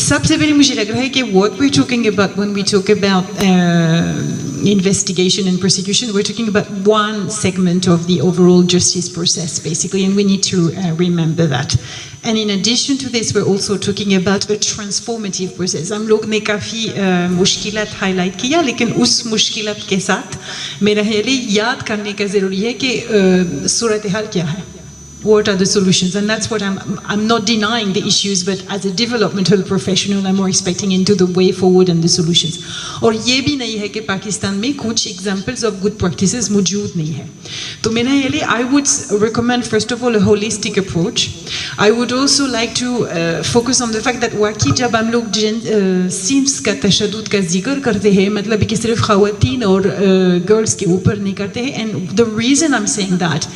सबसे पहले मुझे लग रहा है कि what we're talking about when we talk about investigation and prosecution, we're talking about one segment of the overall justice process, basically, and we need to remember that. And in addition to this, we're also talking about a transformative process. हम लोग ने काफ़ी मुश्किलात highlight किया, लेकिन उस मुश्किलात के साथ मेरा ये याद करने का ज़रूरी है कि सूरत हाल क्या है. What are the solutions? And that's what I'm not denying the issues, but as a developmental professional, I'm more expecting into the way forward and the solutions. और ये भी नहीं है कि पाकिस्तान में कुछ examples of good practices मौजूद नहीं है. तो मेरा ये लिए, I would recommend first of all a holistic approach. I would also like to focus on the fact that वाकई जब हम लोग सिम्स का तशद्दुद का जिक्र करते हैं, मतलब कि सिर्फ ख़वातीन और girls के ऊपर नहीं करते हैं. And the reason I'm saying that,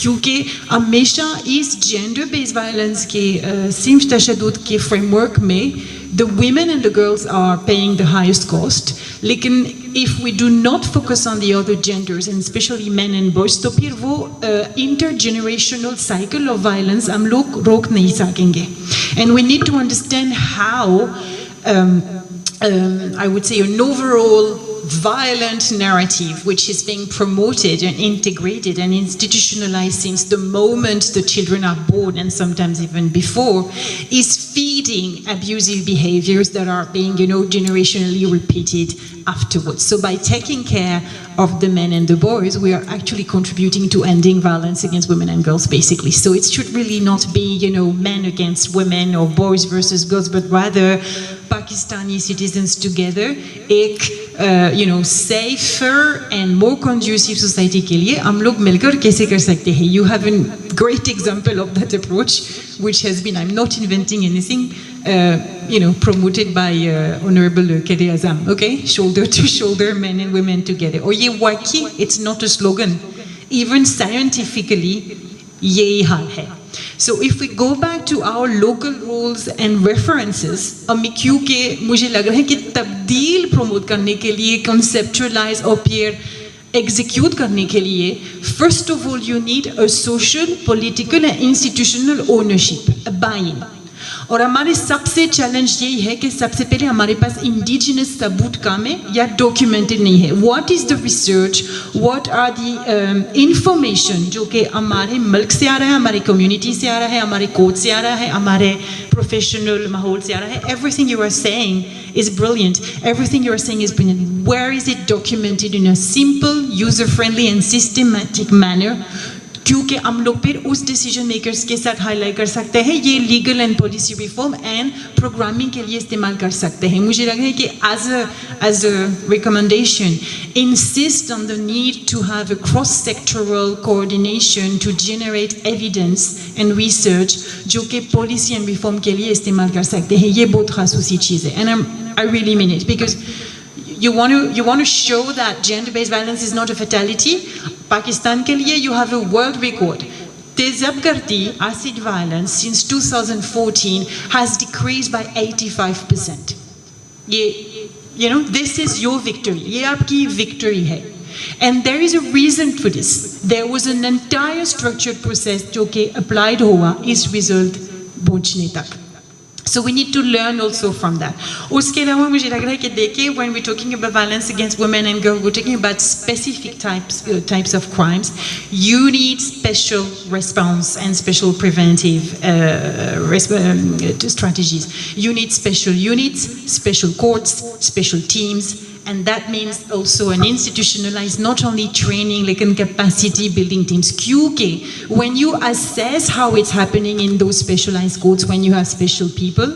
क्योंकि हमेशा इस जेंडर बेस्ड वायलेंस के सिम्स तशद्दुद के फ्रेमवर्क में the women and the girls are paying the highest cost. लेकिन if we do not focus on the other genders and especially men and boys, तो फिर वो intergenerational cycle of violence हम लोग रोक नहीं सकेंगे. And we need to understand how I would say an overall violent narrative which is being promoted and integrated and institutionalized since the moment the children are born and sometimes even before is feeding abusive behaviors that are being, generationally repeated afterwards. So by taking care of the men and the boys, we are actually contributing to ending violence against women and girls, basically. So it should really not be, men against women or boys versus girls, but rather Pakistani citizens together, safer and more conducive society के लिए हम लोग मिलकर कैसे कर सकते हैं. You have a great example of that approach, which has been, I'm not inventing anything, promoted by Honorable Kede Azam, okay? Shoulder to shoulder, men and women together. और ये वाकई, it's not a slogan. Even scientifically, यही हाल है. So if we go back to our local rules and references, क्योंकि मुझे लग रहा है कि तब्दील प्रमोट करने के लिए, conceptualize और फिर execute करने के लिए, first of all you need a social, political and institutional ownership, a buy-in. और हमारे सबसे चैलेंज यही है कि सबसे पहले हमारे पास इंडिजिनस सबूत कम है या डॉक्यूमेंटेड नहीं है. What is the research, what are the information जो कि हमारे मुल्क से आ रहा है, हमारे कम्युनिटी से आ रहा है, हमारे कोर्ट से आ रहा है, हमारे प्रोफेशनल माहौल से आ रहा है. Everything you are saying is brilliant. Everything you are saying is brilliant. Where is it documented in a simple, user-friendly and systematic manner? क्योंकि हम लोग फिर उस डिसीजन मेकर्स के साथ हाईलाइट कर सकते हैं, ये legal and policy reform and programming के लिए इस्तेमाल कर सकते हैं. मुझे लग रहा है कि as a recommendation, insist on the need to have a cross-sectoral coordination to generate evidence and research जो कि पॉलिसी एंड रिफॉर्म के लिए इस्तेमाल कर सकते हैं. ये बहुत खासूसी चीज़ है. And I really mean it, because you want to show that gender-based violence is not a fatality. Pakistan के लिए you have a world record. तेज़ाबगर्दी, acid violence since 2014 has decreased by 85%. This is your victory. ये आपकी victory है. And there is a reason for this. There was an entire structured process जो कि applied हुआ इस result पहुंचने तक. So we need to learn also from that. उसके अलावा मुझे लग रहा है कि देखिए, when we're talking about violence against women and girls, we're talking about specific types of crimes. You need special response and special preventive strategies. You need special units, special courts, special teams. And that means also an institutionalized, not only training, like in capacity building teams. क्योंकि when you assess how it's happening in those specialized courts, when you have special people,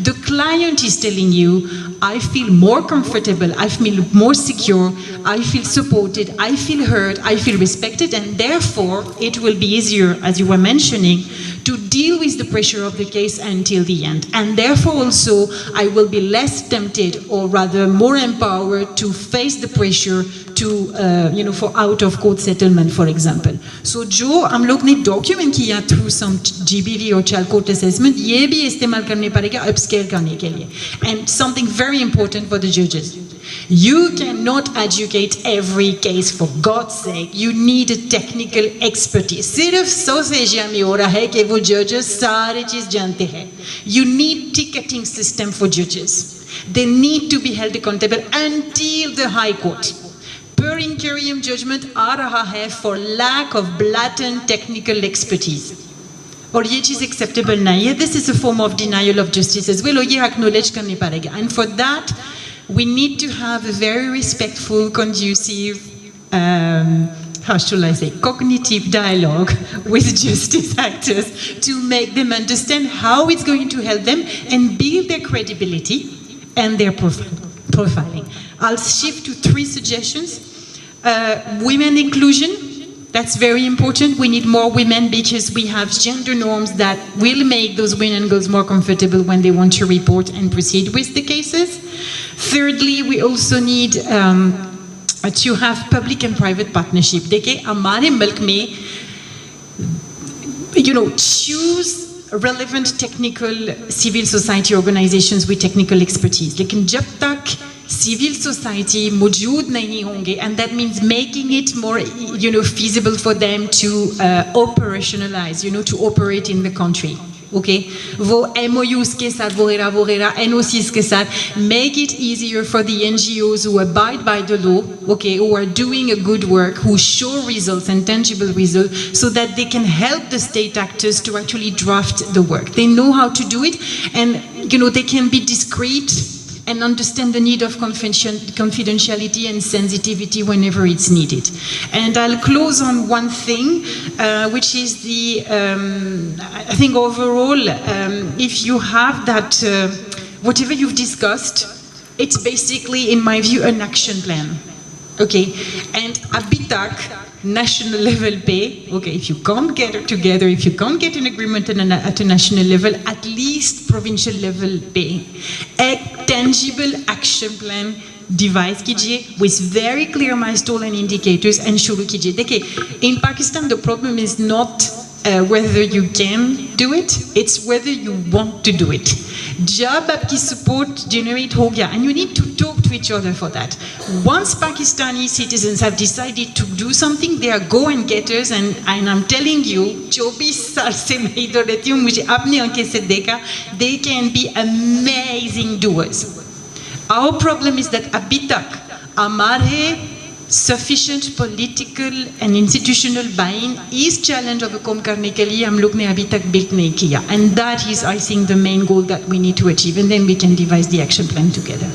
the client is telling you, I feel more comfortable, I feel more secure, I feel supported, I feel heard, I feel respected, and therefore it will be easier, as you were mentioning, to deal with the pressure of the case until the end. And therefore also I will be less tempted, or rather more empowered, to face the pressure to for out of court settlement, for example. So जो हम लोग ने document किया through some GBV or child court assessment, ये भी इस्तेमाल करने पड़ेगा upscale करने के लिए. And something very important for the judges. You cannot adjudicate every case, for God's sake. You need a technical expertise. सिर्फ सोसेजिया में हो रहा है कि वो judges सारी चीज जानते हैं. You need ticketing system for judges. They need to be held accountable until the High Court. Per incurium judgment आ रहा है for lack of blatant technical expertise. और ये चीज़ acceptable नहीं है. This is a form of denial of justice as well. और ये acknowledge करने पड़ेगा. And for that, we need to have a very respectful, conducive, how should I say, cognitive dialogue with justice actors to make them understand how it's going to help them and build their credibility and their profiling. I'll shift to 3 suggestions. Women inclusion. That's very important. We need more women because we have gender norms that will make those women and girls more comfortable when they want to report and proceed with the cases. Thirdly, we also need to have public and private partnership. देखिए हमारे मुल्क में, choose relevant technical civil society organizations with technical expertise. लेकिन जब तक civil society मौजूद नहीं होंगे, and that means making it more, feasible for them to operationalize, to operate in the country. Okay, वो MOUs के साथ वगैरह NOCs के साथ, make it easier for the NGOs who abide by the law, okay, who are doing a good work, who show results and tangible results, so that they can help the state actors to actually draft the work. They know how to do it, and they can be discreet and understand the need of confidentiality and sensitivity whenever it's needed. And I'll close on one thing, which is I think overall, if you have that, whatever you've discussed, it's basically, in my view, an action plan. Okay, and habitat, national level pay. Okay, if you can't get it together, if you can't get an agreement at a national level, at least provincial level pay. A tangible action plan devise कीजिए with very clear milestone and indicators and शुरू कीजिए. देखिए, in Pakistan the problem is not whether you can do it, it's whether you want to do it. जब आपकी support generate हो गया, and you need to talk to each other for that. Once Pakistani citizens have decided to do something, they are go-and-getters, and I'm telling you, 24 साल से मैं इधर रहती हूँ, मुझे अपनी आंखें से देखा, they can be amazing doers. Our problem is that अभी तक हमारे sufficient political and institutional buy-in is challenge overcome करने के लिए हम लोग ने अभी तक build नहीं किया, and that is, I think, the main goal that we need to achieve, and then we can devise the action plan together.